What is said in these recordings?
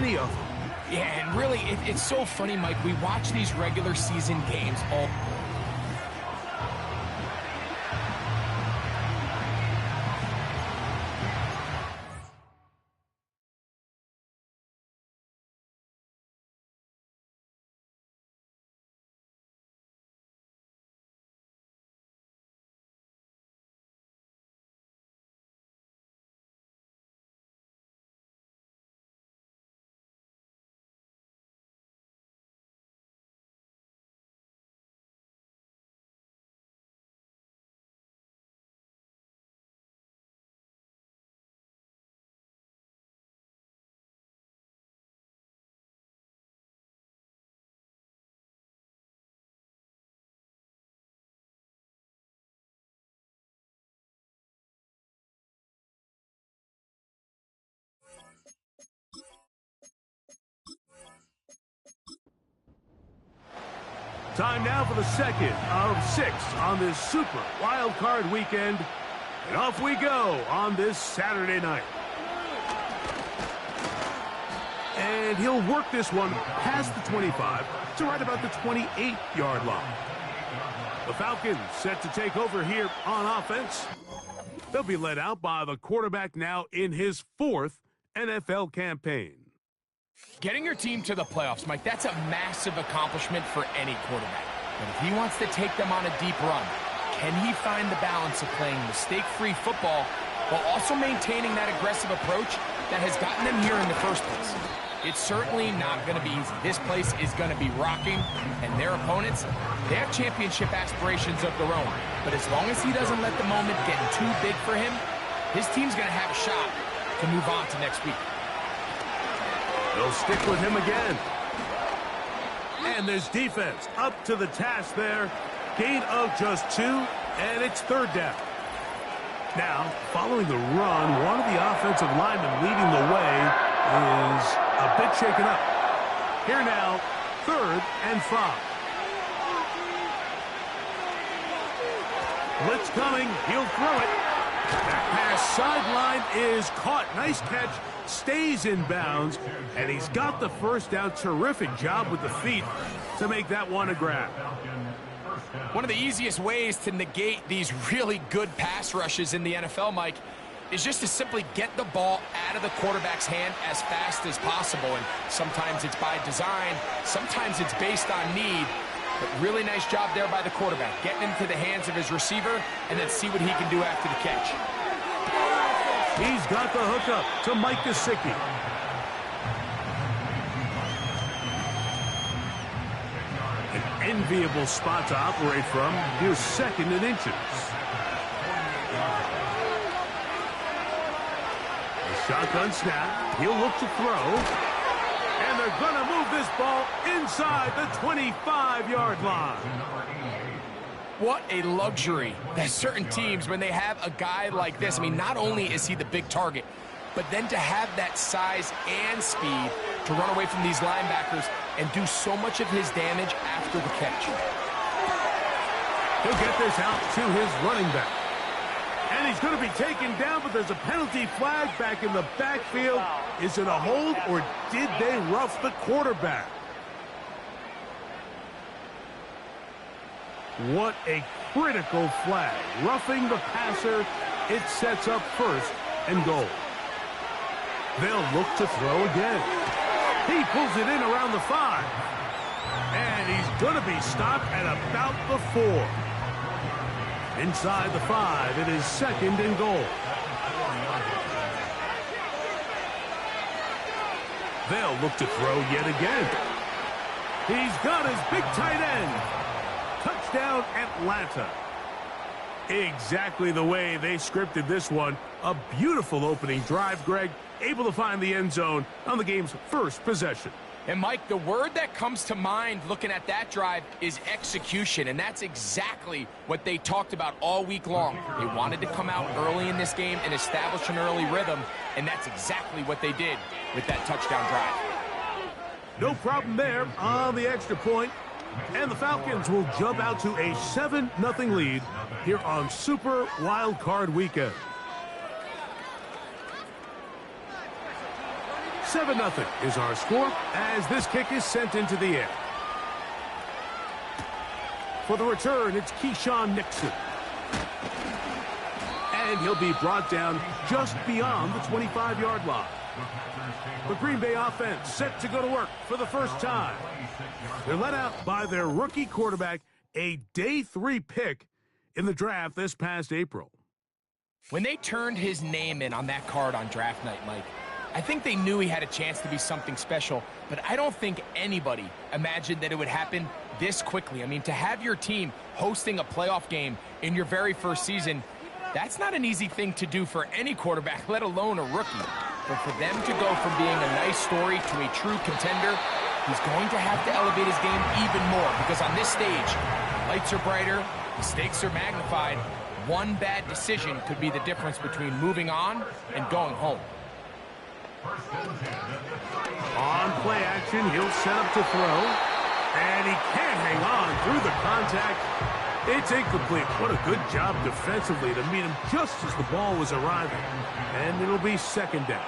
many of them. Yeah, and really, it's so funny, Mike. We watch these regular season games all... Time now for the second of 6 on this Super Wild Card weekend. And off we go on this Saturday night. And he'll work this one past the 25 to right about the 28-yard line. The Falcons set to take over here on offense. They'll be led out by the quarterback now in his 4th NFL campaign. Getting your team to the playoffs, Mike, that's a massive accomplishment for any quarterback. But if he wants to take them on a deep run, can he find the balance of playing mistake-free football while also maintaining that aggressive approach that has gotten them here in the first place? It's certainly not going to be easy. This place is going to be rocking, and their opponents, they have championship aspirations of their own. But as long as he doesn't let the moment get too big for him, his team's going to have a shot to move on to next week. They'll stick with him again. And there's defense up to the task there. Gain of just 2, and it's 3rd down. Now, following the run, one of the offensive linemen leading the way is a bit shaken up. Here now, 3rd and 5. Blitz coming. He'll throw it. That pass sideline is caught. Nice catch. Stays in bounds, and he's got the first down. Terrific job with the feet to make that one a grab. One of the easiest ways to negate these really good pass rushes in the NFL, Mike, is just to simply get the ball out of the quarterback's hand as fast as possible. And sometimes it's by design, sometimes it's based on need. But really nice job there by the quarterback, getting into the hands of his receiver, and then see what he can do after the catch. He's got the hookup to Mike Gesicki. An enviable spot to operate from. Here's 2nd and inches. The shotgun snap. He'll look to throw. And they're going to move this ball inside the 25-yard line. What a luxury that certain teams, when they have a guy like this, I mean, not only is he the big target, but then to have that size and speed to run away from these linebackers and do so much of his damage after the catch. He'll get this out to his running back. And he's going to be taken down, but there's a penalty flag back in the backfield. Is it a hold, or did they rough the quarterback? What a critical flag. Roughing the passer, it sets up 1st and goal. They'll look to throw again. He pulls it in around the 5. And he's going to be stopped at about the 4. Inside the 5, it is 2nd and goal. They'll look to throw yet again. He's got his big tight end. Touchdown, Atlanta. Exactly the way they scripted this one. A beautiful opening drive, Greg. Able to find the end zone on the game's first possession. And, Mike, the word that comes to mind looking at that drive is execution, and that's exactly what they talked about all week long. They wanted to come out early in this game and establish an early rhythm, and that's exactly what they did with that touchdown drive. No problem there on the extra point. And the Falcons will jump out to a 7-0 lead here on Super Wild Card Weekend. 7-0 is our score as this kick is sent into the air. For the return, it's Keyshawn Nixon. And he'll be brought down just beyond the 25-yard line. The Green Bay offense set to go to work for the first time. They're led out by their rookie quarterback, a day 3 pick in the draft this past April. When they turned his name in on that card on draft night, Mike, I think they knew he had a chance to be something special, but I don't think anybody imagined that it would happen this quickly. I mean, to have your team hosting a playoff game in your very first season, that's not an easy thing to do for any quarterback, let alone a rookie. But for them to go from being a nice story to a true contender, he's going to have to elevate his game even more, because on this stage, lights are brighter, the stakes are magnified. One bad decision could be the difference between moving on and going home. On play action, he'll set up to throw, and he can't hang on through the contact. It's incomplete. What a good job defensively to meet him just as the ball was arriving. And it'll be second down.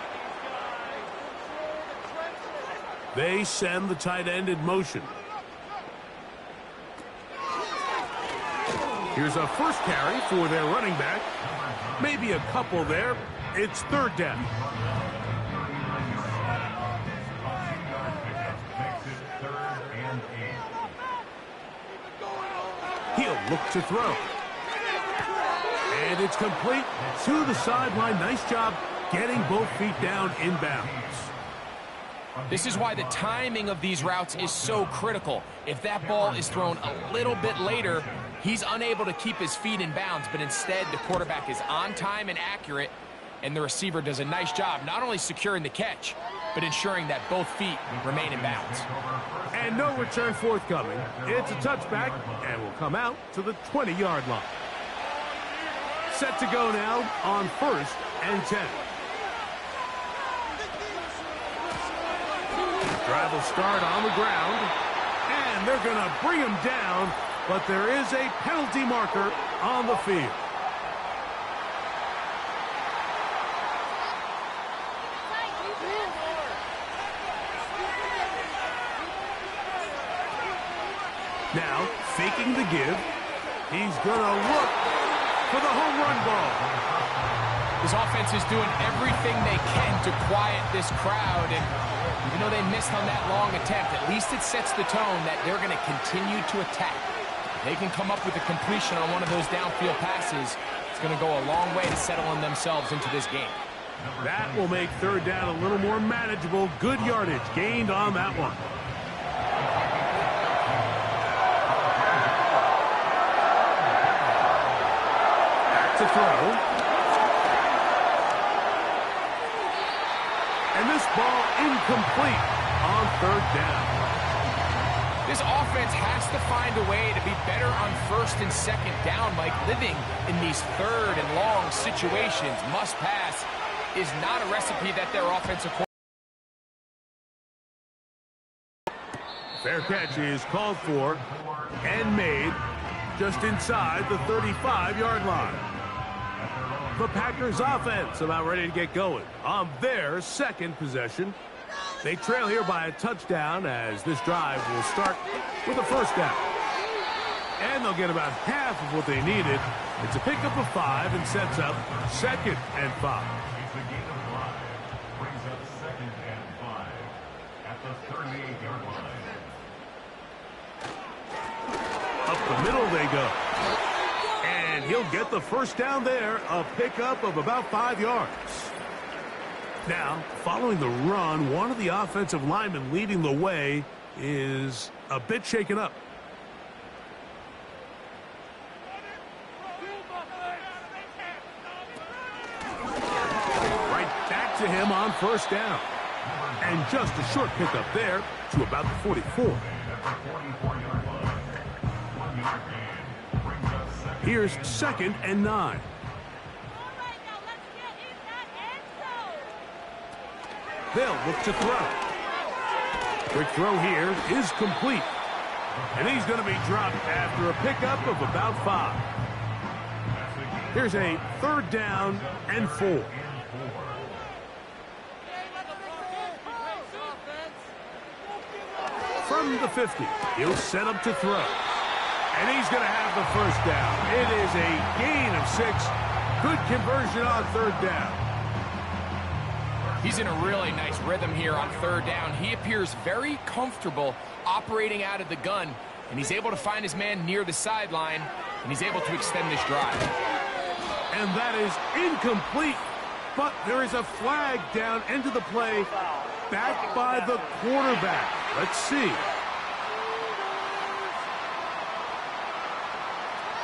They send the tight end in motion. Here's a first carry for their running back. Maybe a couple there. It's third down. He'll look to throw. And it's complete to the sideline. Nice job getting both feet down inbounds. This is why the timing of these routes is so critical. If that ball is thrown a little bit later, he's unable to keep his feet in bounds, but instead the quarterback is on time and accurate, and the receiver does a nice job not only securing the catch, but ensuring that both feet remain in bounds. And no return forthcoming. It's a touchback, and will come out to the 20-yard line. Set to go now on 1st and 10. Drive will start on the ground, and they're going to bring him down, but there is a penalty marker on the field. Now, faking the give, he's going to look for the home run ball. His offense is doing everything they can to quiet this crowd, and even though they missed on that long attempt, at least it sets the tone that they're going to continue to attack. If they can come up with a completion on one of those downfield passes, it's going to go a long way to settling themselves into this game. That will make third down a little more manageable. Good yardage gained on that one. To throw. And this ball incomplete on third down. This offense has to find a way to be better on 1st and 2nd down, Mike. Living in these 3rd and long situations, must pass, is not a recipe that their offensive coordinator. Fair catch is called for and made just inside the 35-yard line. The Packers offense about ready to get going on their second possession. They trail here by a touchdown as this drive will start with a first down. And they'll get about half of what they needed. It's a pickup of 5 and sets up 2nd and 5. Brings up 2nd and 5 at the 38-yard line. Up the middle they go. And he'll get the first down there, a pickup of about 5 yards. Now, following the run, one of the offensive linemen leading the way is a bit shaken up. Right back to him on first down. And just a short pickup there to about the 44. Here's 2nd and 9. They'll look to throw. Quick throw here is complete. And he's going to be dropped after a pickup of about 5. Here's a 3rd down and 4. from the 50. He'll set up to throw. And he's going to have the first down. It is a gain of 6. Good conversion on third down. He's in a really nice rhythm here on third down. He appears very comfortable operating out of the gun, and he's able to find his man near the sideline, and he's able to extend this drive. And that is incomplete, but there is a flag down into the play, backed by the quarterback. Let's see.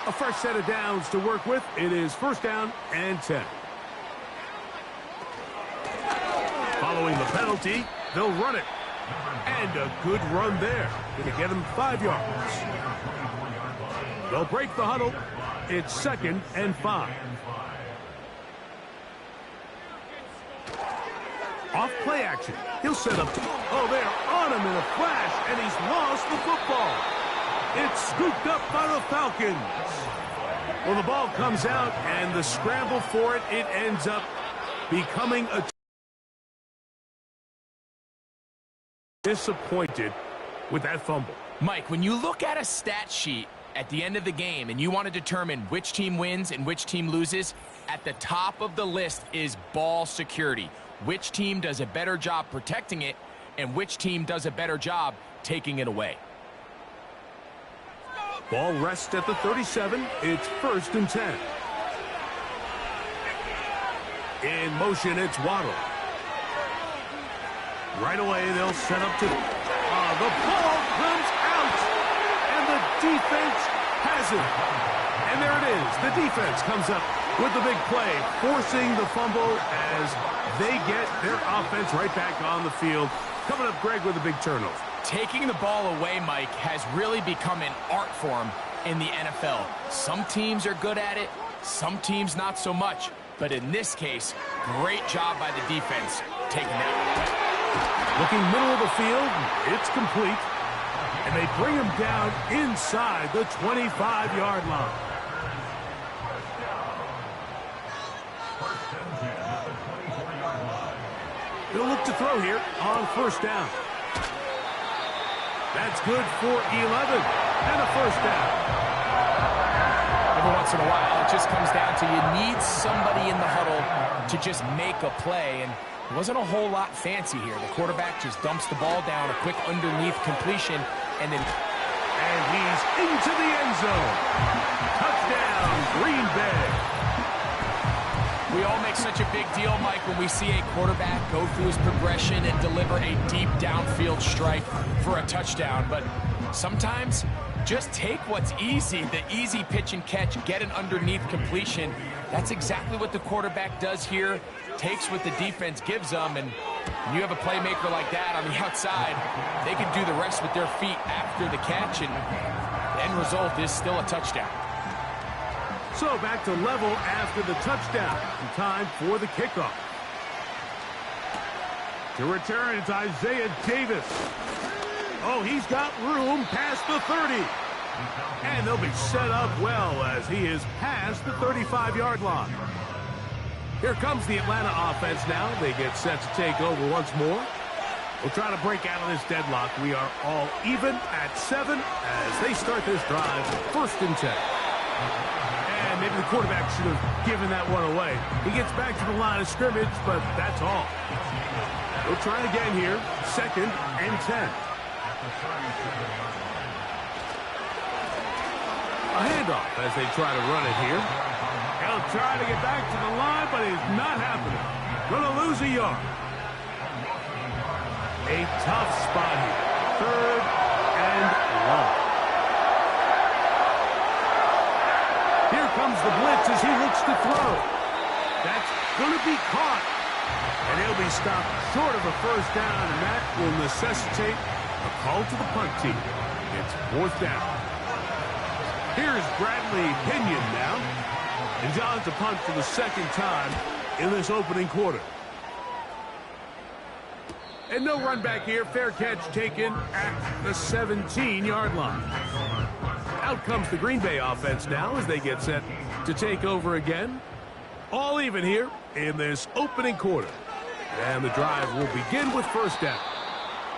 A fresh set of downs to work with. It is first down and 10. Following the penalty, they'll run it. And a good run there. Going to get him 5 yards. They'll break the huddle. It's second and 5. Off play action. He'll set up. Oh, they're on him in a flash, and he's lost the football. It's scooped up by the Falcons. Well, the ball comes out, and the scramble for it, it ends up becoming a... Disappointed with that fumble. Mike, when you look at a stat sheet at the end of the game and you want to determine which team wins and which team loses, at the top of the list is ball security. Which team does a better job protecting it and which team does a better job taking it away. Ball rests at the 37. It's first and 10. In motion, it's Waddle. Right away, they'll set up to... the ball comes out, and the defense has it. And there it is. The defense comes up with the big play, forcing the fumble as they get their offense right back on the field. Coming up, Greg, with a big turnover. Taking the ball away, Mike, has really become an art form in the NFL. Some teams are good at it, some teams not so much. But in this case, great job by the defense taking that away. Looking middle of the field, it's complete. And they bring him down inside the 25-yard line. He'll look to throw here on first down. That's good for 11 and a first down. Every once in a while, it just comes down to you need somebody in the huddle to just make a play. And it wasn't a whole lot fancy here. The quarterback just dumps the ball down, a quick underneath completion, and then... And he's into the end zone. Touchdown, Green Bay. We all make such a big deal, Mike, when we see a quarterback go through his progression and deliver a deep downfield strike for a touchdown. But sometimes, just take what's easy, the easy pitch and catch, get an underneath completion. That's exactly what the quarterback does here. Takes what the defense gives them, and when you have a playmaker like that on the outside, they can do the rest with their feet after the catch, and the end result is still a touchdown. So back to level after the touchdown. Time for the kickoff. To return, it's Isaiah Davis. Oh, he's got room past the 30. And they'll be set up well as he is past the 35-yard line. Here comes the Atlanta offense now. They get set to take over once more. We'll try to break out of this deadlock. We are all even at 7 as they start this drive. First and 10. And maybe the quarterback should have given that one away. He gets back to the line of scrimmage, but that's all. We'll try again here. Second and 10. A handoff as they try to run it here. He'll try to get back to the line, but it's not happening. Going to lose a yard. A tough spot here. Third and long. Here comes the blitz as he looks to throw. That's going to be caught. And he'll be stopped short of a first down, and that will necessitate a call to the punt team. It's fourth down. Here's Bradley Pinion now. And John's to punt for the second time in this opening quarter. And no run back here. Fair catch taken at the 17-yard line. Out comes the Green Bay offense now as they get set to take over again. All even here in this opening quarter. And the drive will begin with first down.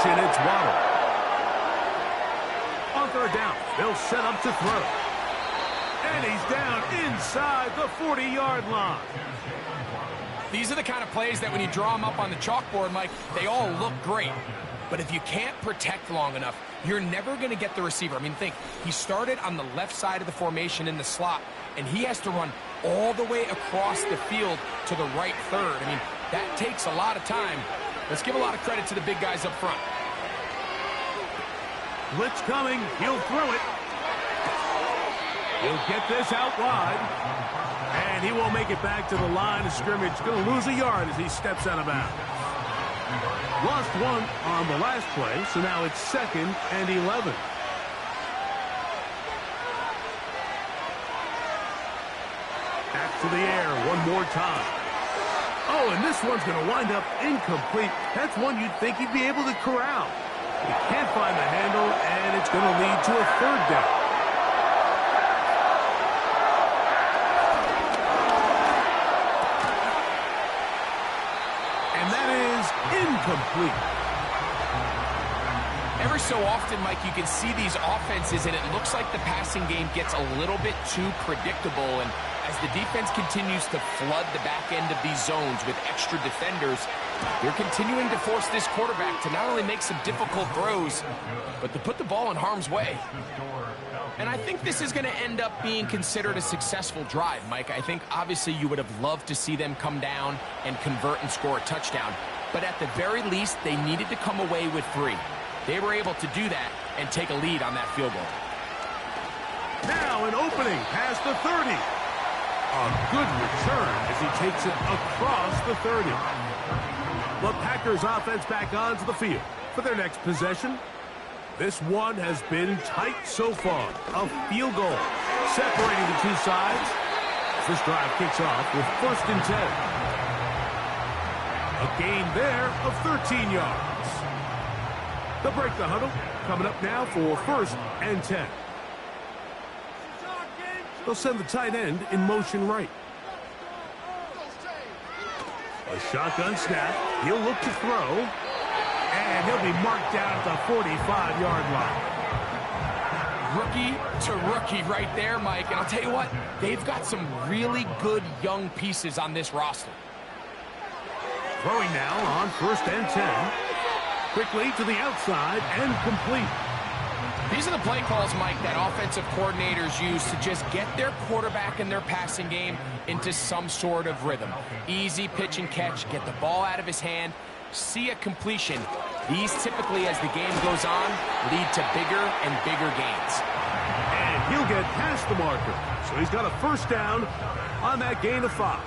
motion, it's Waddle. On third down, they'll set up to throw. And he's down inside the 40-yard line. These are the kind of plays that when you draw them up on the chalkboard, Mike, they all look great. But if you can't protect long enough, you're never going to get the receiver. I mean, think, he started on the left side of the formation in the slot, and he has to run all the way across the field to the right third. I mean, that takes a lot of time. Let's give a lot of credit to the big guys up front. Blitz coming. He'll throw it. He'll get this out wide. And he won't make it back to the line of scrimmage. Going to lose a yard as he steps out of bounds. Lost one on the last play, so now it's 2nd and 11. Back to the air one more time. Oh, and this one's going to wind up incomplete. That's one you'd think he'd be able to corral. He can't find the handle, and it's going to lead to a 3rd down. And that is incomplete. Every so often, Mike, you can see these offenses, and it looks like the passing game gets a little bit too predictable. And as the defense continues to flood the back end of these zones with extra defenders, they're continuing to force this quarterback to not only make some difficult throws, but to put the ball in harm's way. And I think this is going to end up being considered a successful drive, Mike. I think obviously you would have loved to see them come down and convert and score a touchdown. But at the very least, they needed to come away with 3. They were able to do that and take a lead on that field goal. Now an opening past the 30. A good return as he takes it across the 30. The Packers offense back onto the field for their next possession. This one has been tight so far. A field goal separating the two sides. This drive kicks off with 1st and 10. A gain there of 13 yards. They'll break the huddle. Coming up now for 1st and 10. They'll send the tight end in motion right. A shotgun snap. He'll look to throw. And he'll be marked down at the 45-yard line. Rookie to rookie right there, Mike. And I'll tell you what, they've got some really good young pieces on this roster. Throwing now on 1st and 10. Quickly to the outside and complete. These are the play calls, Mike, that offensive coordinators use to just get their quarterback and their passing game into some sort of rhythm. Easy pitch and catch, get the ball out of his hand, see a completion. These typically, as the game goes on, lead to bigger and bigger gains. And he'll get past the marker. So he's got a 1st down on that gain of 5.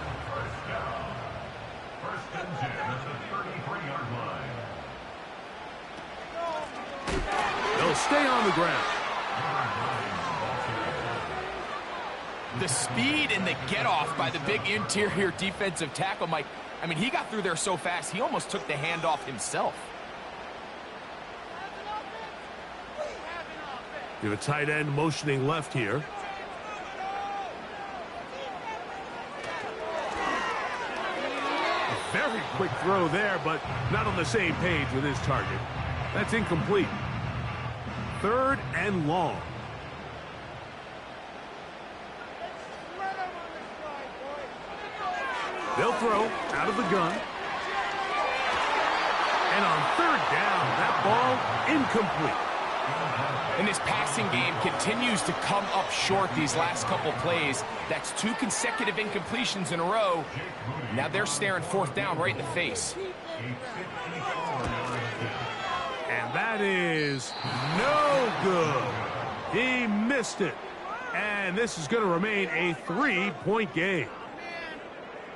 They'll stay on the ground. The speed and the get-off by the big interior defensive tackle, Mike. I mean, he got through there so fast, he almost took the handoff himself. You have a tight end motioning left here. A very quick throw there, but not on the same page with his target. That's incomplete. 3rd and long. They'll throw out of the gun. And on 3rd down, that ball incomplete. And this passing game continues to come up short these last couple plays. That's 2 consecutive incompletions in a row. Now they're staring 4th down right in the face. And that is no good. He missed it. And this is going to remain a 3-point game.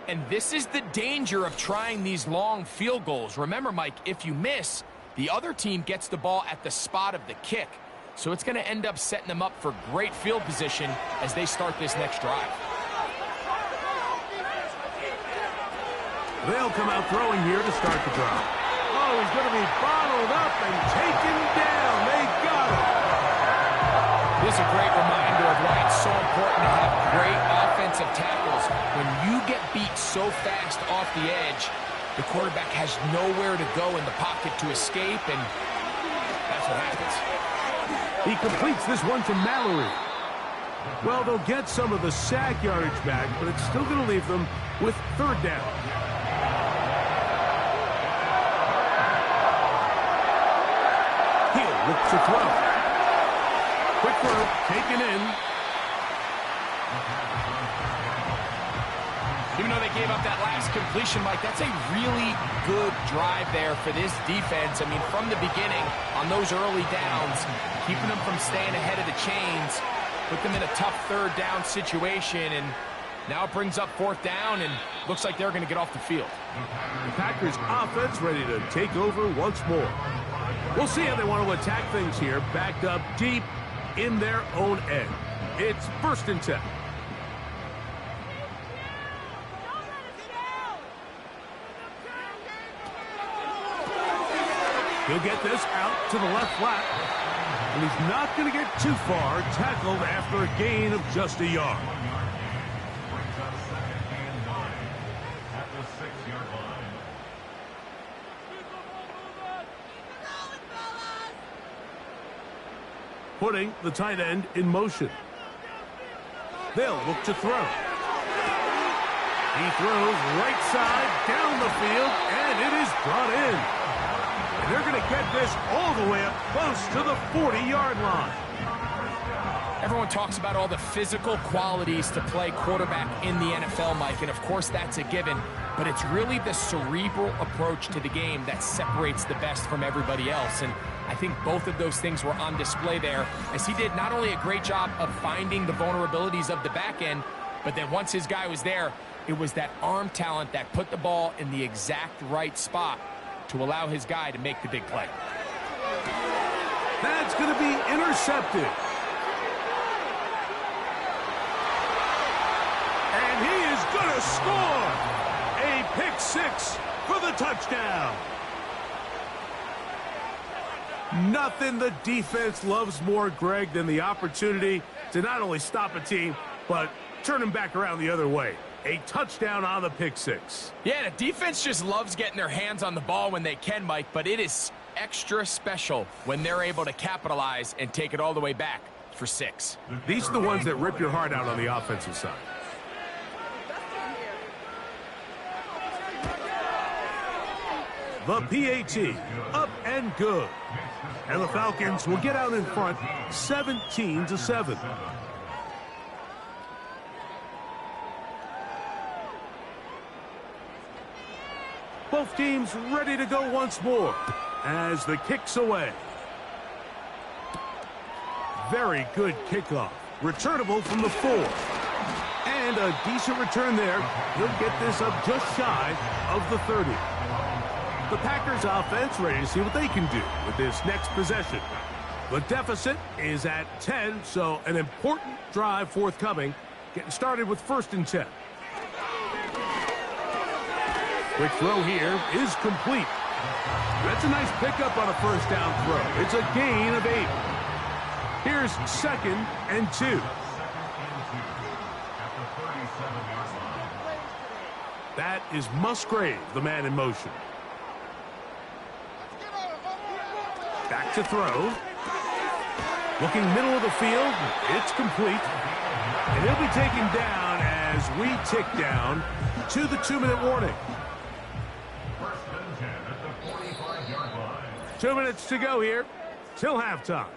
And this is the danger of trying these long field goals. Remember, Mike, if you miss, the other team gets the ball at the spot of the kick. So it's going to end up setting them up for great field position as they start this next drive. They'll come out throwing here to start the drive. Oh, he's going to be bottled up and taken down. They got him. This is a great reminder of why it's so important to have great offensive tackles. When you get beat so fast off the edge, The quarterback has nowhere to go in the pocket to escape, and that's what happens. He completes this one to Mallory. Well, they'll get some of the sack yardage back, but it's still going to leave them with third down. He'll look to throw. Quick throw, taken in. Even though they gave up that last completion, Mike, that's a really good drive there for this defense. I mean, from the beginning, on those early downs, keeping them from staying ahead of the chains, put them in a tough third down situation, and now it brings up fourth down, and looks like they're going to get off the field. The Packers offense ready to take over once more. We'll see how they want to attack things here, backed up deep in their own end. It's 1st and 10. He'll get this out to the left flat. And he's not going to get too far, tackled after a gain of just a yard. Brings up 2nd and 9 at the 6-yard line. Putting the tight end in motion. They'll look to throw. He throws right side down the field, and it is brought in. And they're going to get this all the way up close to the 40-yard line. Everyone talks about all the physical qualities to play quarterback in the NFL, Mike, and of course that's a given, but it's really the cerebral approach to the game that separates the best from everybody else, and I think both of those things were on display there, as he did not only a great job of finding the vulnerabilities of the back end, but then once his guy was there, it was that arm talent that put the ball in the exact right spot to allow his guy to make the big play. That's going to be intercepted. And he is going to score a pick six for the touchdown. Nothing the defense loves more, Greg, than the opportunity to not only stop a team, but turn them back around the other way. A touchdown on the pick six. Yeah, the defense just loves getting their hands on the ball when they can, Mike, but it is extra special when they're able to capitalize and take it all the way back for 6. These are the ones that rip your heart out on the offensive side. The PAT, up and good. And the Falcons will get out in front 17-7. Both teams ready to go once more as the kick's away. Very good kickoff. Returnable from the 4. And a decent return there. He'll get this up just shy of the 30. The Packers offense ready to see what they can do with this next possession. The deficit is at 10, so an important drive forthcoming. Getting started with 1st and 10. Quick throw here is complete. That's a nice pickup on a first down throw. It's a gain of 8. Here's 2nd and 2. That is Musgrave, the man in motion. Back to throw. Looking middle of the field. It's complete. And he'll be taken down as we tick down to the 2-minute warning. 2 minutes to go here till halftime.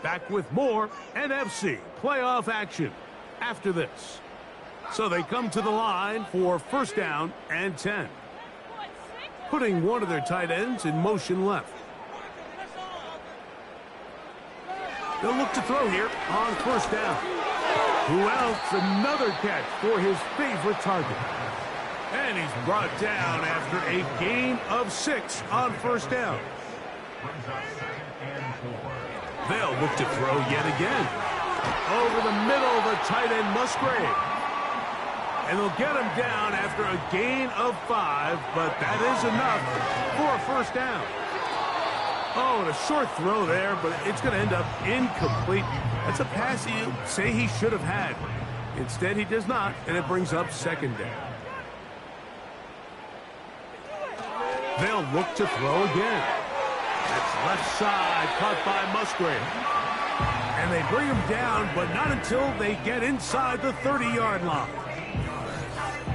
Back with more NFC playoff action after this. So they come to the line for 1st down and 10. Putting one of their tight ends in motion left. They'll look to throw here on 1st down. Who else? Another catch for his favorite target. And he's brought down after a gain of 6 on 1st down. They'll look to throw yet again. Over the middle, the tight end Musgrave. And they'll get him down after a gain of 5, but that is enough for a 1st down. Oh, and a short throw there, but it's going to end up incomplete. That's a pass you say he should have had. Instead, he does not, and it brings up 2nd down. They'll look to throw again. That's left side, caught by Musgrave. And they bring him down, but not until they get inside the 30-yard line.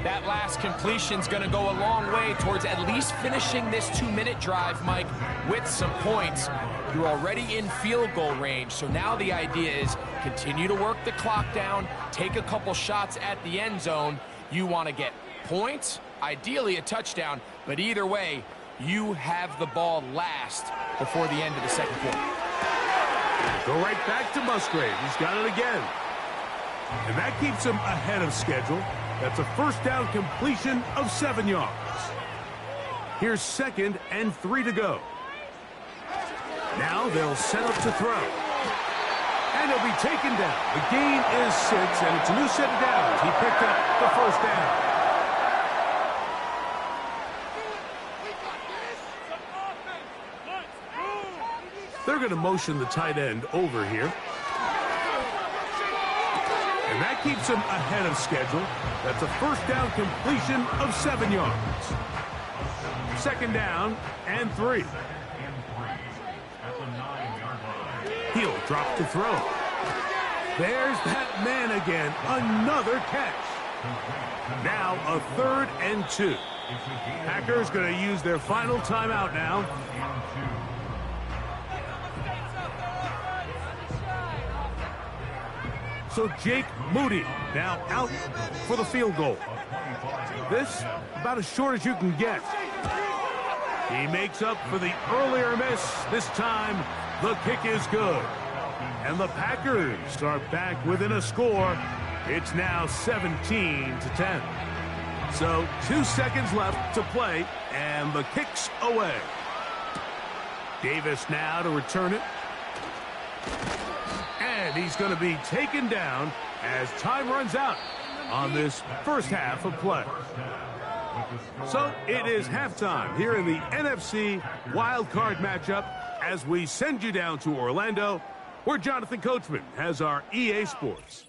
That last completion's going to go a long way towards at least finishing this 2-minute drive, Mike, with some points. You're already in field goal range, so now the idea is continue to work the clock down, take a couple shots at the end zone. You want to get points, ideally a touchdown, but either way, you have the ball last before the end of the second quarter. Go right back to Musgrave. He's got it again. And that keeps him ahead of schedule. That's a first down completion of 7 yards. Here's 2nd and 3 to go. Now they'll set up to throw. And he'll be taken down. The gain is 6, and it's a new set of downs. He picked up the first down. They're going to motion the tight end over here. And that keeps him ahead of schedule. That's a first down completion of 7 yards. 2nd down and 3. He'll drop to throw. There's that man again. Another catch. Now a 3rd and 2. Packers going to use their final timeout now. So Jake Moody now out for the field goal. This about as short as you can get. He makes up for the earlier miss. This time the kick is good. And the Packers are back within a score. It's now 17-10. So 2 seconds left to play, and the kick's away. Davis now to return it. And he's going to be taken down as time runs out on this first half of play. So it is halftime here in the NFC Wild Card matchup as we send you down to Orlando, where Jonathan Coachman has our EA Sports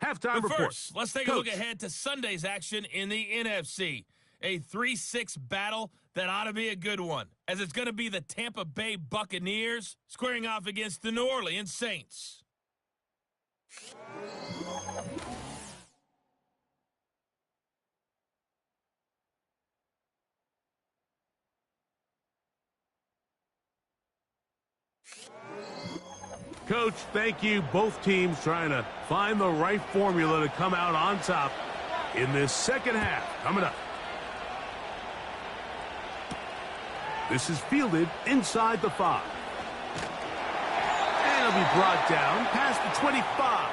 halftime report. First, let's take a look ahead to Sunday's action in the NFC. A 3-6 battle that ought to be a good one, as it's going to be the Tampa Bay Buccaneers squaring off against the New Orleans Saints. Coach, thank you. Both teams trying to find the right formula to come out on top in this second half. Coming up. This is fielded inside the 5. And it'll be brought down past the 25.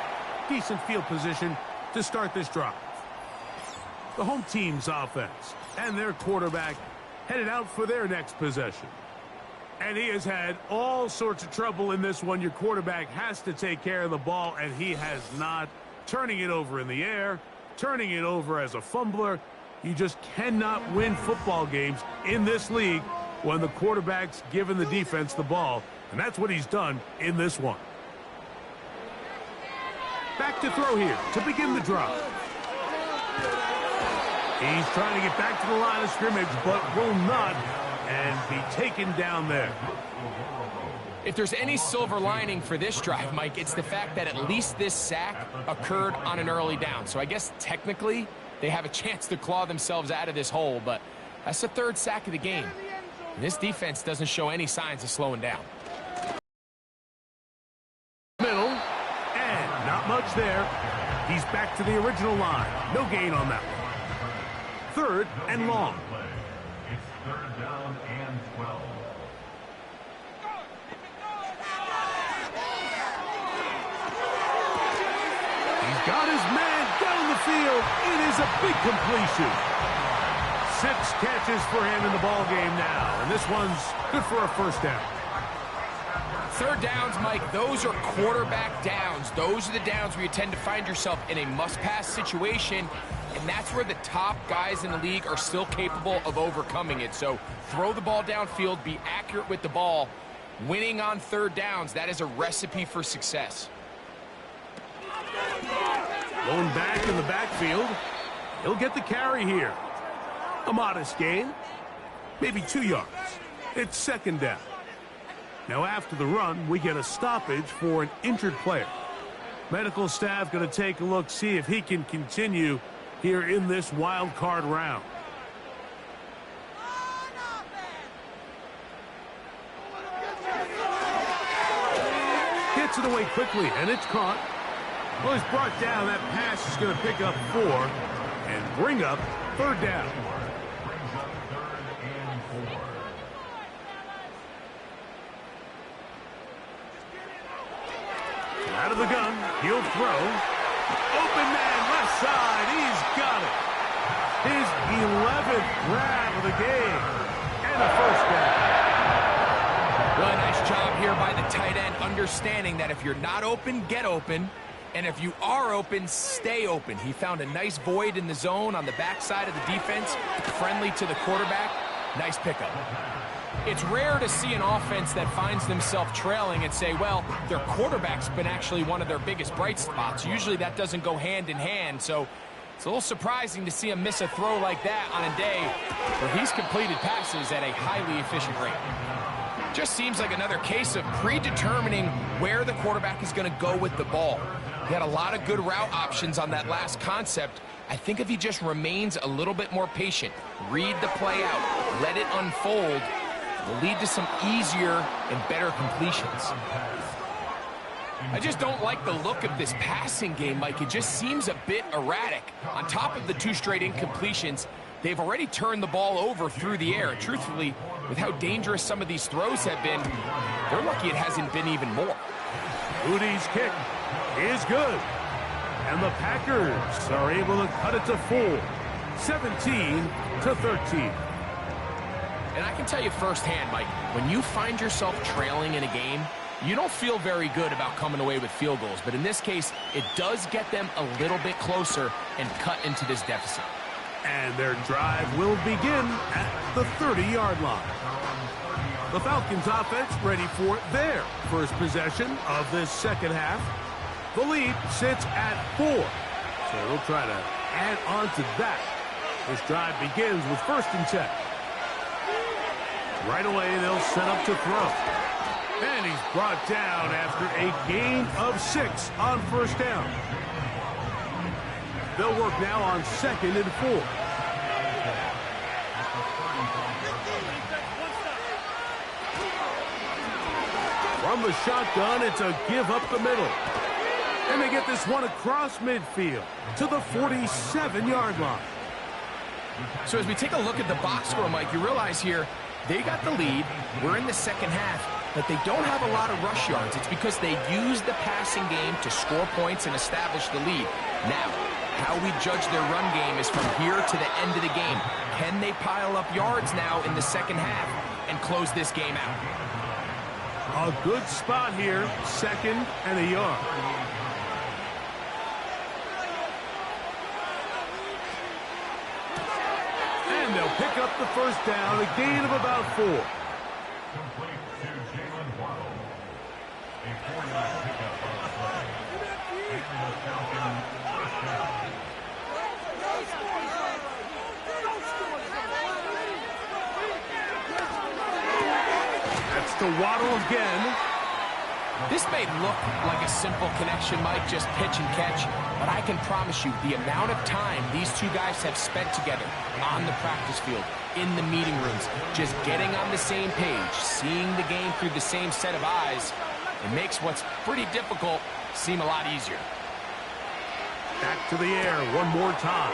Decent field position to start this drive. The home team's offense and their quarterback headed out for their next possession. And he has had all sorts of trouble in this one. Your quarterback has to take care of the ball, and he has not. Turning it over in the air, turning it over as a fumbler. You just cannot win football games in this league when the quarterback's giving the defense the ball. And that's what he's done in this one. Back to throw here to begin the drive. He's trying to get back to the line of scrimmage, but will not. And be taken down there. If there's any silver lining for this drive, Mike, it's the fact that at least this sack occurred on an early down. So I guess technically they have a chance to claw themselves out of this hole, but that's the 3rd sack of the game. And this defense doesn't show any signs of slowing down. Middle, and not much there. He's back to the original line. No gain on that one. 3rd and long. It's 3rd down and 12. He's got his man down the field. It is a big completion. 6 catches for him in the ball game now, and this one's good for a first down. 3rd downs, Mike, those are quarterback downs. Those are the downs where you tend to find yourself in a must-pass situation, and that's where the top guys in the league are still capable of overcoming it. So throw the ball downfield, be accurate with the ball. Winning on 3rd downs, that is a recipe for success. Going back in the backfield. He'll get the carry here. A modest gain. maybe 2 yards. It's second down. Now after the run, we get a stoppage for an injured player. Medical staff going to take a look, see if he can continue here in this wild card round. Gets it away quickly, and it's caught. Well, it's brought down. That pass is going to pick up 4 and bring up third down. Out of the gun, he'll throw. Open man, left side, he's got it. His 11th grab of the game, and a first down. Well, nice job here by the tight end, understanding that if you're not open, get open. And if you are open, stay open. He found a nice void in the zone on the backside of the defense, friendly to the quarterback. Nice pickup. It's rare to see an offense that finds themselves trailing and say, well, their quarterback's been actually one of their biggest bright spots. Usually that doesn't go hand in hand, so it's a little surprising to see him miss a throw like that on a day where he's completed passes at a highly efficient rate. Just seems like another case of predetermining where the quarterback is going to go with the ball. He had a lot of good route options on that last concept. I think if he just remains a little bit more patient, read the play out, let it unfold, will lead to some easier and better completions. I just don't like the look of this passing game, Mike. It just seems a bit erratic. On top of the 2 straight incompletions, they've already turned the ball over through the air. Truthfully, with how dangerous some of these throws have been, they're lucky it hasn't been even more. Moody's kick is good. And the Packers are able to cut it to 4, 17-13. And I can tell you firsthand, Mike, when you find yourself trailing in a game, you don't feel very good about coming away with field goals. But in this case, it does get them a little bit closer and cut into this deficit. And their drive will begin at the 30-yard line. The Falcons offense ready for their first possession of this second half. The lead sits at 4. So they'll try to add on to that. This drive begins with 1st and 10. Right away, they'll set up to throw. And he's brought down after a gain of 6 on 1st down. They'll work now on 2nd and 4. From the shotgun, it's a give up the middle. And they get this one across midfield to the 47-yard line. So as we take a look at the box score, Mike, you realize here, they got the lead. We're in the second half, but they don't have a lot of rush yards. It's because they use the passing game to score points and establish the lead. Now, how we judge their run game is from here to the end of the game. Can they pile up yards now in the second half and close this game out? A good spot here, 2nd and a yard. And they'll pick up the 1st down, a gain of about 4. Complete to Jalen Waddle. A 4-yard pickup on the play. And the Falcons first down. That's to Waddle again. This may look like a simple connection, Mike, just pitch and catch, but I can promise you the amount of time these two guys have spent together on the practice field, in the meeting rooms, just getting on the same page, seeing the game through the same set of eyes, it makes what's pretty difficult seem a lot easier. Back to the air one more time.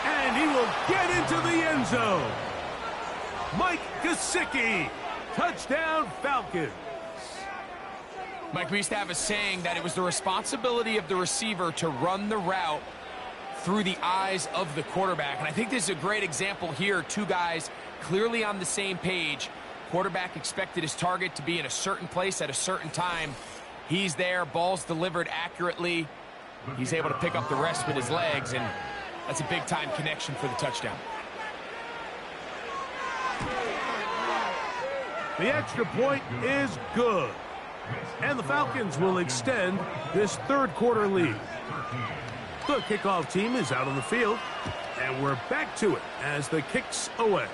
And he will get into the end zone. Mike Gesicki. Touchdown, Falcons. Mike, we used to have a saying that it was the responsibility of the receiver to run the route through the eyes of the quarterback. And I think this is a great example here. 2 guys clearly on the same page. Quarterback expected his target to be in a certain place at a certain time. He's there, ball's delivered accurately. He's able to pick up the rest with his legs, and that's a big-time connection for the touchdown. The extra point is good. And the Falcons will extend this 3rd quarter lead. The kickoff team is out on the field. And we're back to it as the kick's away.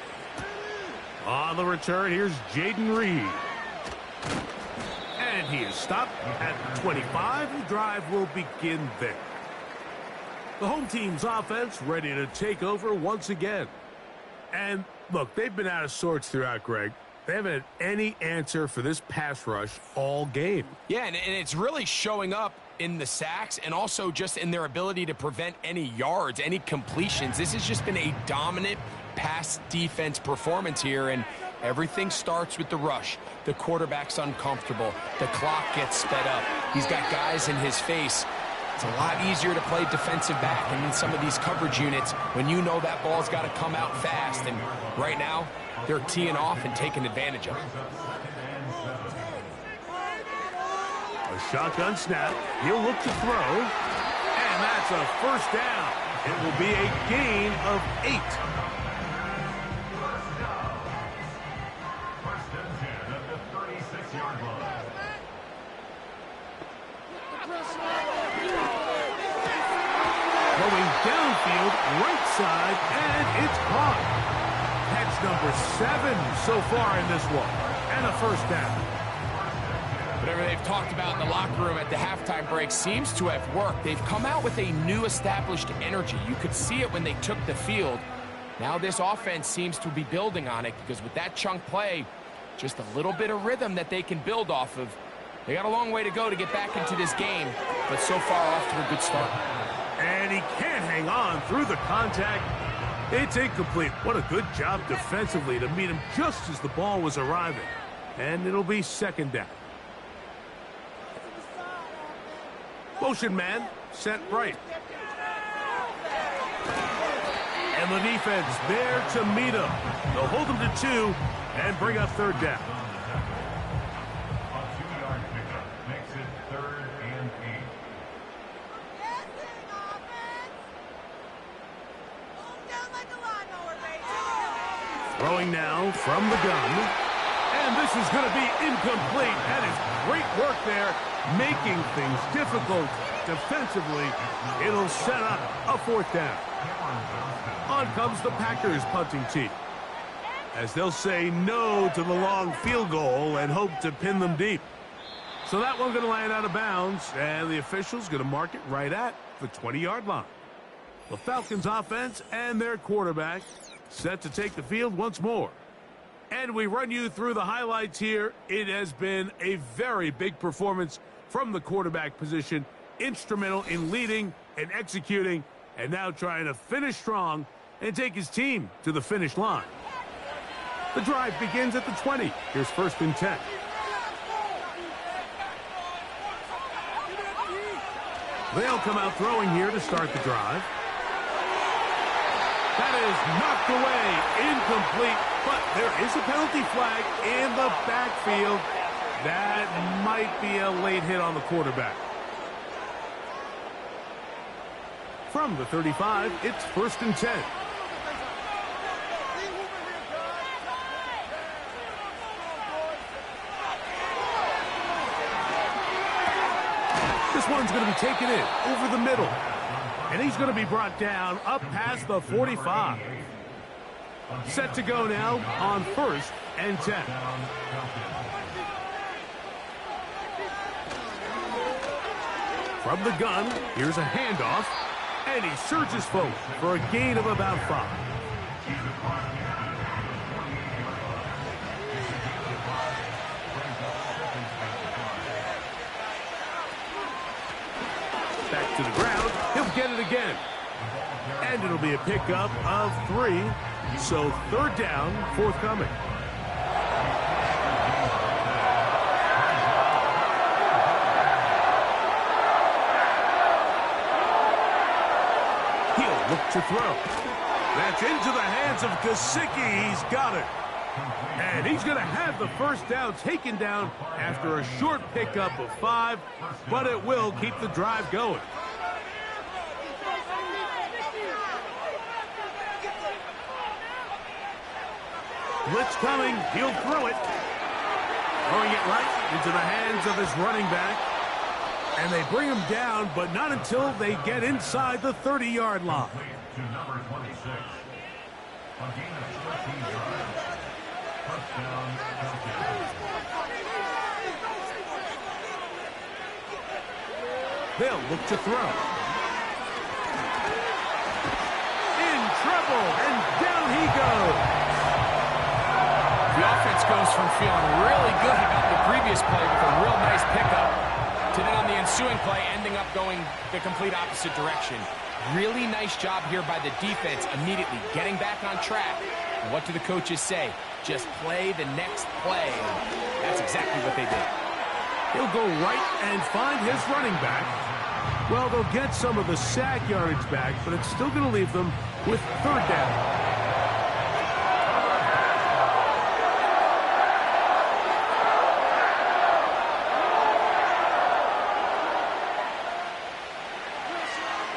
On the return, here's Jaden Reed. And he is stopped at 25. The drive will begin there. The home team's offense ready to take over once again. And look, they've been out of sorts throughout, Greg. They haven't had any answer for this pass rush all game. Yeah, and it's really showing up in the sacks and also just in their ability to prevent any yards, any completions. This has just been a dominant pass defense performance here, and everything starts with the rush. The quarterback's uncomfortable. The clock gets sped up. He's got guys in his face. It's a lot easier to play defensive back and in some of these coverage units when you know that ball's got to come out fast. And right now, they're teeing off and taking advantage of it. A shotgun snap. He'll look to throw. And that's a first down. It will be a gain of 8. First and 10 at the 36-yard line. Going downfield, right side, and it's caught. Catch number 7 so far in this one. And a first down. Whatever they've talked about in the locker room at the halftime break seems to have worked. They've come out with a new established energy. You could see it when they took the field. Now this offense seems to be building on it because with that chunk play, just a little bit of rhythm that they can build off of. They got a long way to go to get back into this game, but so far off to a good start. And he can't hang on through the contact. It's incomplete. What a good job defensively to meet him just as the ball was arriving. And it'll be second down. Motion man, set right. And the defense there to meet him. They'll hold him to 2 and bring up third down. A 2-yard pickup makes it 3rd and 8. Throwing now from the gun. And this is going to be incomplete. That is great work there, making things difficult defensively. It'll set up a fourth down. On comes the Packers punting team, as they'll say no to the long field goal and hope to pin them deep. So that one's going to land out of bounds, and the official's going to mark it right at the 20-yard line. The Falcons offense and their quarterback set to take the field once more. And we run you through the highlights here. It has been a very big performance from the quarterback position, instrumental in leading and executing, and now trying to finish strong and take his team to the finish line. The drive begins at the 20. Here's 1st and 10. They'll come out throwing here to start the drive. That is knocked away, incomplete, but there is a penalty flag in the backfield. That might be a late hit on the quarterback. From the 35, it's 1st and 10. This one's going to be taken in over the middle. And he's going to be brought down up past the 45. Set to go now on 1st and 10. From the gun, here's a handoff. And he surges forward for a gain of about 5. Back to the ground. He'll get it again. And it'll be a pickup of 3. So 3rd down, forthcoming. He'll look to throw. That's into the hands of Gesicki. He's got it. And he's going to have the first down taken down after a short pickup of 5, but it will keep the drive going. Blitz coming. He'll throw it. Throwing it right into the hands of his running back. And they bring him down, but not until they get inside the 30-yard line. To number 26. A gain of 13 yards. Touchdown, Falcons. They'll look to throw. In trouble, and down he goes. The offense goes from feeling really good about the previous play with a real nice pickup to then on the ensuing play ending up going the complete opposite direction. Really nice job here by the defense immediately getting back on track. And what do the coaches say? Just play the next play. And that's exactly what they did. He'll go right and find his running back. Well, they'll get some of the sack yardage back, but it's still going to leave them with third down.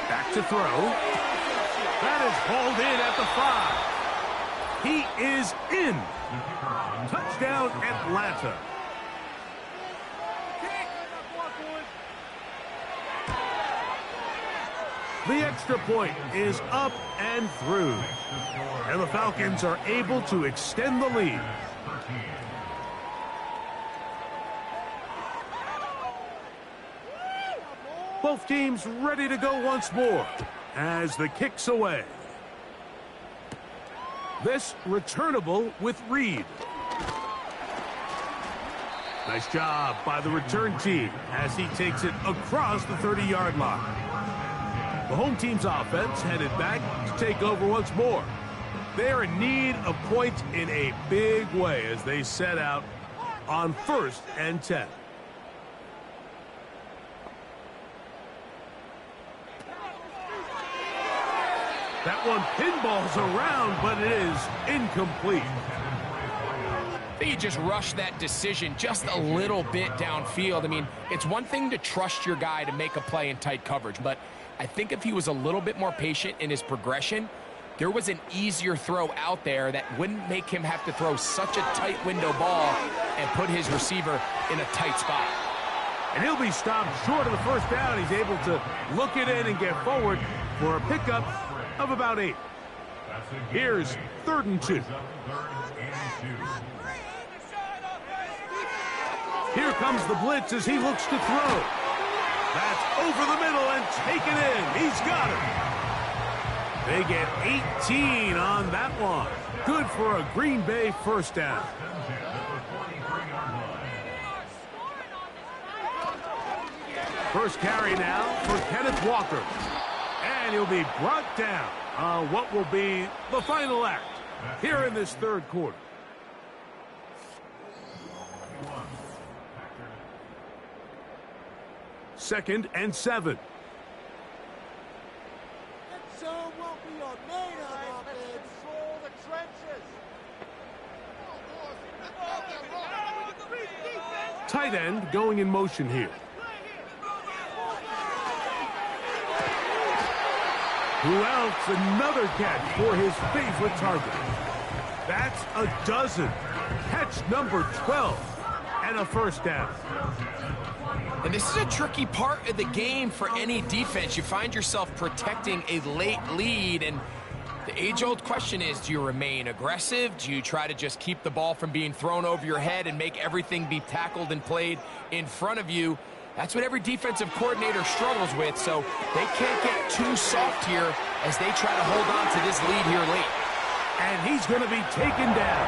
Back to throw. That is hauled in at the 5. He is in. Touchdown, Atlanta. The extra point is up and through. And the Falcons are able to extend the lead. Both teams ready to go once more as the kick's away. This returnable with Reed. Nice job by the return team as he takes it across the 30-yard line. The home team's offense headed back to take over once more. They're in need of points in a big way as they set out on 1st and 10. That one pinballs around, but it is incomplete. I think he just rushed that decision just a little bit downfield. I mean, it's one thing to trust your guy to make a play in tight coverage, but I think if he was a little bit more patient in his progression, there was an easier throw out there that wouldn't make him have to throw such a tight window ball and put his receiver in a tight spot. And he'll be stopped short of the first down. He's able to look it in and get forward for a pickup of about 8. Here's 3rd and 2. Here comes the blitz as he looks to throw. That's over the middle and taken in. He's got it. They get 18 on that one. Good for a Green Bay first down. First carry now for Kenneth Walker. And he'll be brought down on what will be the final act here in this 3rd quarter. Second and 7. So will be your main offense. Control the trenches. Tight end going in motion here. Who else? Another catch for his favorite target. That's a dozen. Catch number 12 and a first down. And this is a tricky part of the game for any defense. You find yourself protecting a late lead, and the age-old question is, do you remain aggressive? Do you try to just keep the ball from being thrown over your head and make everything be tackled and played in front of you? That's what every defensive coordinator struggles with, so they can't get too soft here as they try to hold on to this lead here late. And he's going to be taken down.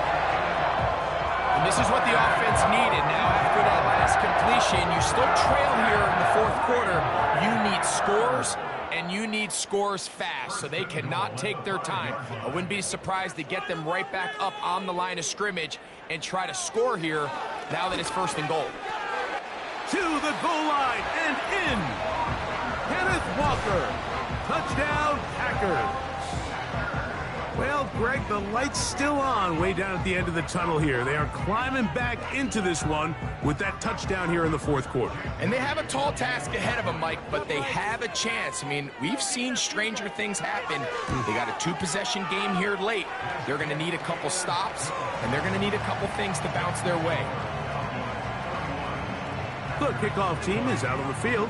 And this is what the offense needed. Now, after that last completion, you still trail here in the 4th quarter. You need scores, and you need scores fast, so they cannot take their time. I wouldn't be surprised to get them right back up on the line of scrimmage and try to score here now that it's 1st and goal. To the goal line and in. Kenneth Walker. Touchdown, Packers. Well, Greg, the light's still on way down at the end of the tunnel here. They are climbing back into this one with that touchdown here in the 4th quarter. And they have a tall task ahead of them, Mike, but they have a chance. I mean, we've seen stranger things happen. They got a 2-possession game here late. They're going to need a couple stops, and they're going to need a couple things to bounce their way. The kickoff team is out on the field,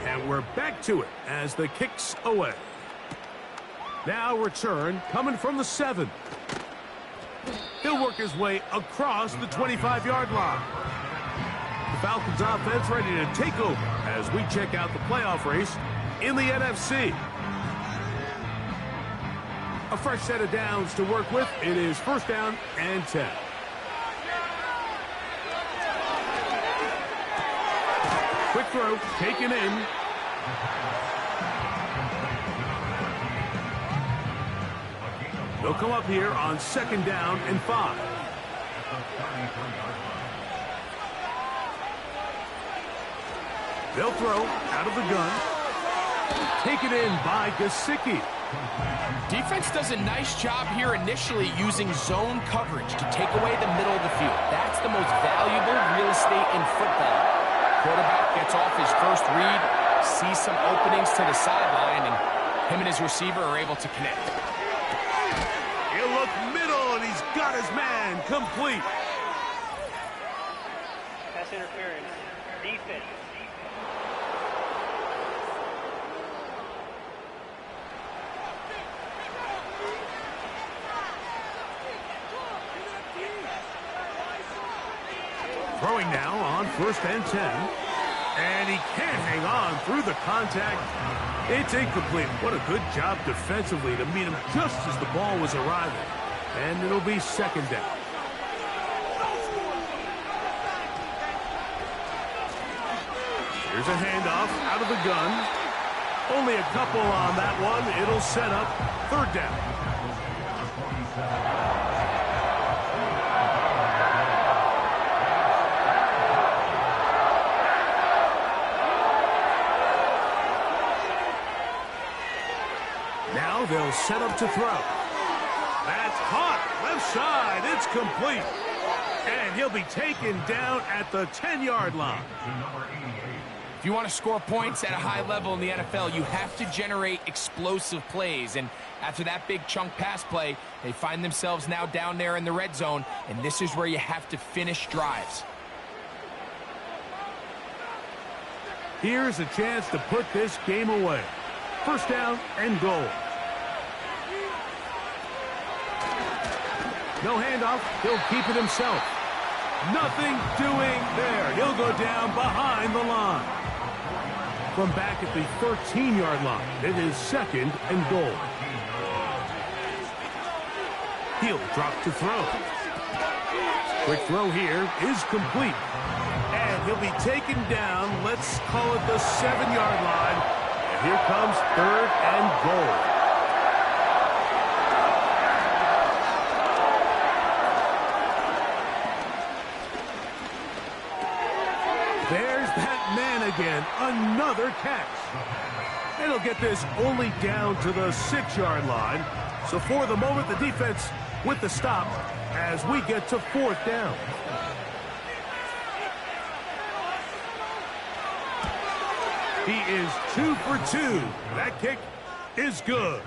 and we're back to it as the kick's away. Now return coming from the 7. He'll work his way across the 25-yard line. The Falcons offense ready to take over as we check out the playoff race in the NFC. A fresh set of downs to work with. It is 1st down and 10. Quick throw, taken in. They'll come up here on 2nd down and 5. They'll throw out of the gun. Taken in by Gesicki. Defense does a nice job here initially using zone coverage to take away the middle of the field. That's the most valuable real estate in football. Quarterback gets off his first read, sees some openings to the sideline, and him and his receiver are able to connect. He'll look middle, and he's got his man complete. Pass interference. Defense. Throwing now on 1st and 10. And he can't hang on through the contact. It's incomplete. What a good job defensively to meet him just as the ball was arriving. And it'll be 2nd down. Here's a handoff out of the gun. Only a couple on that one. It'll set up 3rd down. Now they'll set up to throw. That's caught. Left side. It's complete. And he'll be taken down at the 10-yard line. If you want to score points at a high level in the NFL, you have to generate explosive plays. And after that big chunk pass play, they find themselves now down there in the red zone. And this is where you have to finish drives. Here's a chance to put this game away. 1st down and goal. No handoff. He'll keep it himself. Nothing doing there. He'll go down behind the line. From back at the 13-yard line, it is 2nd and goal. He'll drop to throw. Quick throw here is complete. And he'll be taken down, let's call it the 7-yard line. And here comes 3rd and goal. There's that man again, another catch. And he'll get this only down to the 6-yard line. So for the moment, the defense with the stop as we get to 4th down. He is 2 for 2. That kick is good.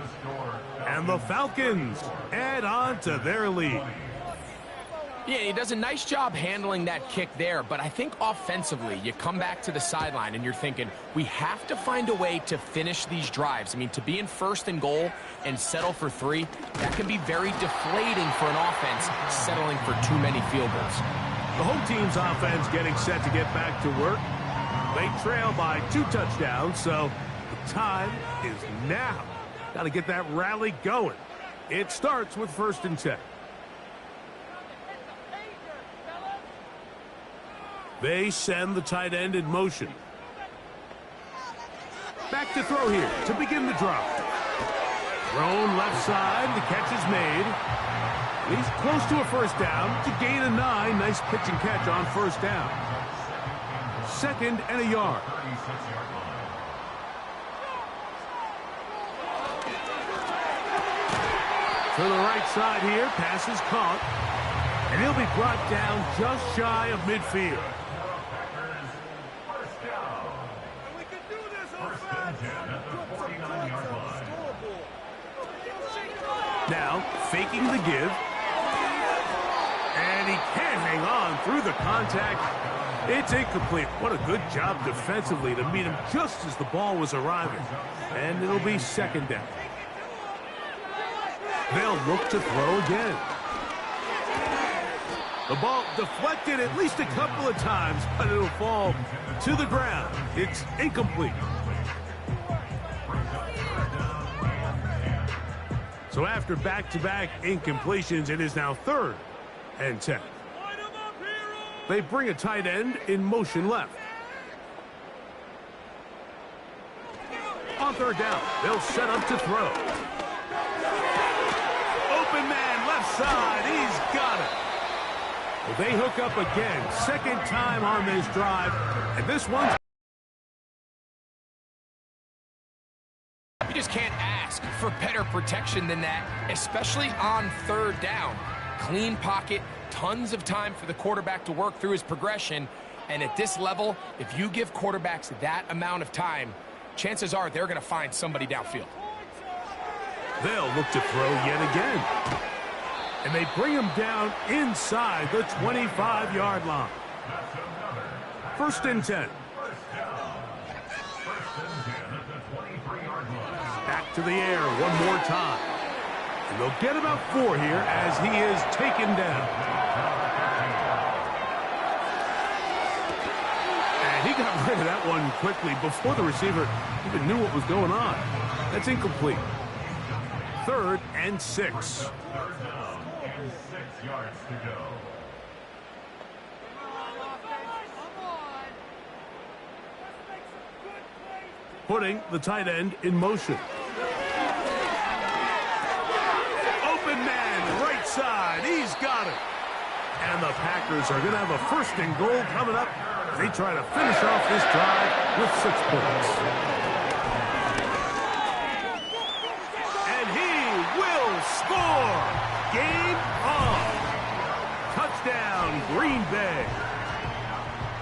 And the Falcons add on to their lead. Yeah, he does a nice job handling that kick there, but I think offensively, you come back to the sideline and you're thinking, we have to find a way to finish these drives. I mean, to be in 1st and goal and settle for 3, that can be very deflating for an offense settling for too many field goals. The home team's offense getting set to get back to work. They trail by 2 touchdowns, so the time is now. Got to get that rally going. It starts with 1st and 10. They send the tight end in motion. Back to throw here to begin the drop. Thrown left side. The catch is made. He's close to a 1st down to gain a 9. Nice pitch and catch on 1st down. 2nd and a yard. To the right side here. Pass is caught. And he'll be brought down just shy of midfield. Now, faking the give. And he can't hang on through the contact. It's incomplete. What a good job defensively to meet him just as the ball was arriving. And it'll be second down. They'll look to throw again. The ball deflected at least a couple of times, but it'll fall to the ground. It's incomplete. So after back-to-back incompletions, it is now 3rd and 10. They bring a tight end in motion left. On 3rd down, they'll set up to throw. Open man, left side, he's got it. Well, they hook up again, 2nd time on this drive, and this one's... You just can't ask for better protection than that, especially on 3rd down. Clean pocket, tons of time for the quarterback to work through his progression, and at this level, if you give quarterbacks that amount of time, chances are they're going to find somebody downfield. They'll look to throw yet again. And they bring him down inside the 25-yard line. 1st and 10. Back to the air one more time. And they'll get about 4 here as he is taken down. And he got rid of that one quickly before the receiver even knew what was going on. That's incomplete. 3rd and 6. 3rd down and 6 yards to go. Putting the tight end in motion. Open man, right side, he's got it. And the Packers are going to have a 1st and goal coming up. They try to finish off this drive with 6 points. And he will score. Game on. Touchdown, Green Bay.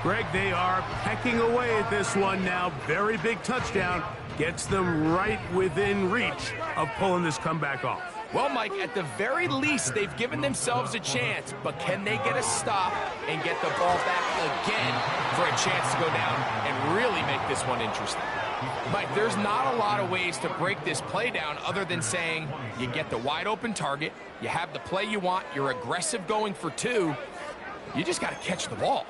Greg, they are pecking away at this one now. Very big touchdown. Gets them right within reach of pulling this comeback off. Well, Mike, at the very least, they've given themselves a chance, but can they get a stop and get the ball back again for a chance to go down and really make this one interesting? Mike, there's not a lot of ways to break this play down other than saying you get the wide open target, you have the play you want, you're aggressive going for 2, you just got to catch the ball.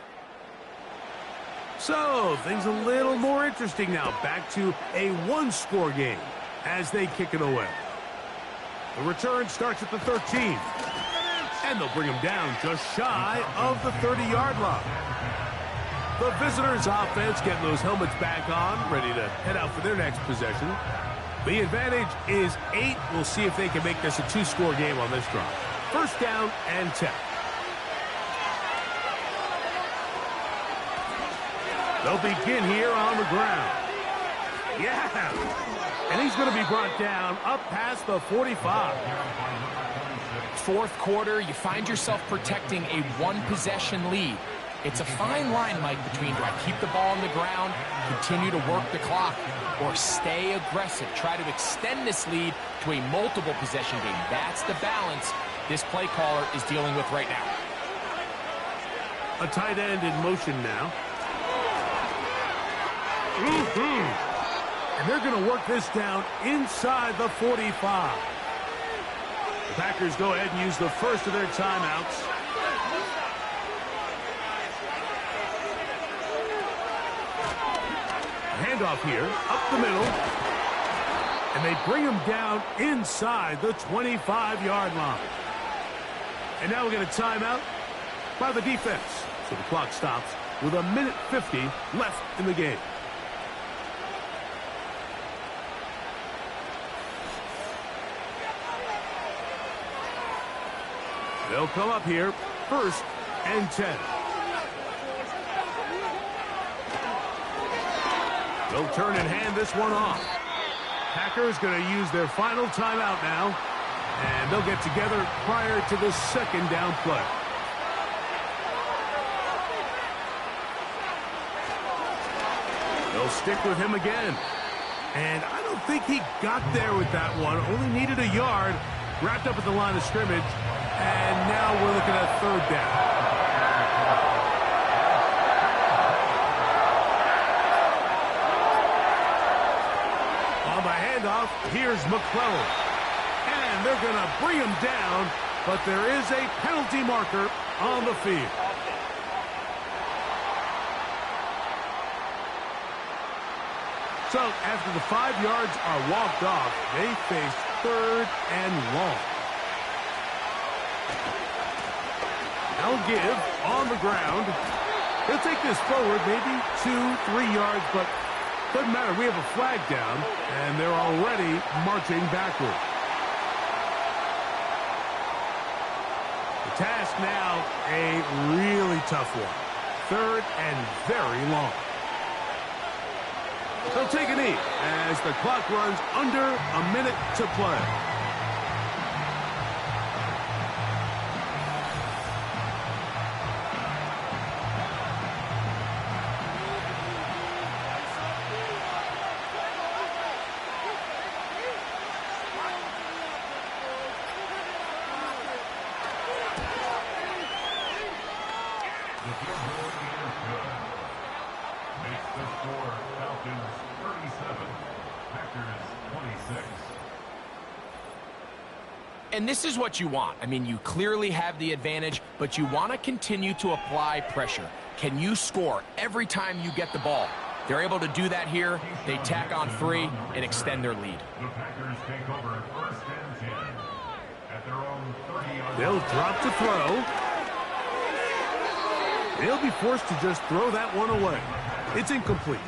So, things a little more interesting now. Back to a 1-score game as they kick it away. The return starts at the 13. And they'll bring him down just shy of the 30-yard line. The visitors' offense getting those helmets back on, ready to head out for their next possession. The advantage is 8. We'll see if they can make this a 2-score game on this drive. 1st down and 10. They'll begin here on the ground. Yeah! And he's going to be brought down up past the 45. 4th quarter, you find yourself protecting a 1-possession lead. It's a fine line, Mike, between do I keep the ball on the ground, continue to work the clock, or stay aggressive, try to extend this lead to a multiple possession game. That's the balance this play caller is dealing with right now. A tight end in motion now. And they're going to work this down inside the 45. The Packers go ahead and use the first of their timeouts. Handoff here, up the middle. And they bring him down inside the 25-yard line. And now we get a timeout by the defense. So the clock stops with 1:50 left in the game. They'll come up here, 1st and 10. They'll turn and hand this one off. Packers going to use their final timeout now, and they'll get together prior to the 2nd down play. They'll stick with him again. And I don't think he got there with that one. Only needed a yard. Wrapped up at the line of scrimmage. And now we're looking at 3rd down. Here's McClellan. And they're going to bring him down, but there is a penalty marker on the field. So after the 5 yards are walked off, they face 3rd and long. They'll give on the ground. He'll take this forward, maybe 2-3 yards, but doesn't matter. We have a flag down, and they're already marching backward. The task now, a really tough one. 3rd and very long. They'll take a knee as the clock runs under a minute to play. Makes the score Falcons 37, Packers 26. And this is what you want. I mean, you clearly have the advantage, but you want to continue to apply pressure. Can you score every time you get the ball? They're able to do that here. They tack on 3 and extend their lead. The Packers take over 1st and 10 at their own 30-yard line. They'll drop to throw. They'll be forced to just throw that one away. It's incomplete.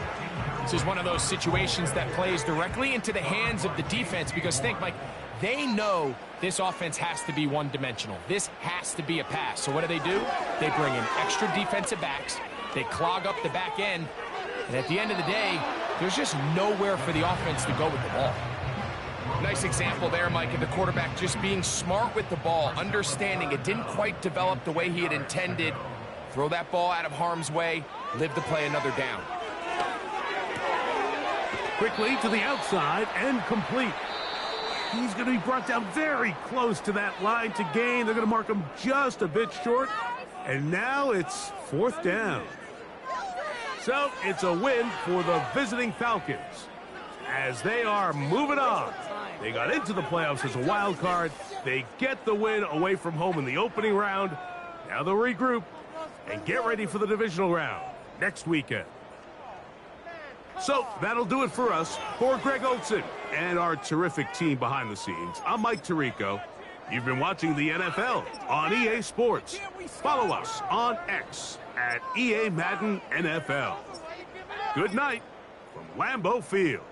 This is one of those situations that plays directly into the hands of the defense because think, Mike, they know this offense has to be one-dimensional. This has to be a pass. So what do? They bring in extra defensive backs. They clog up the back end. And at the end of the day, there's just nowhere for the offense to go with the ball. Nice example there, Mike, of the quarterback just being smart with the ball, understanding it didn't quite develop the way he had intended. Throw that ball out of harm's way, live to play another down. Quickly to the outside and complete. He's going to be brought down very close to that line to gain. They're going to mark him just a bit short. And now it's 4th down. So it's a win for the visiting Falcons as they are moving on. They got into the playoffs as a wild card. They get the win away from home in the opening round. Now they'll regroup and get ready for the divisional round next weekend. So that'll do it for us. For Greg Olson and our terrific team behind the scenes, I'm Mike Tirico. You've been watching the NFL on EA Sports. Follow us on X at EA Madden NFL. Good night from Lambeau Field.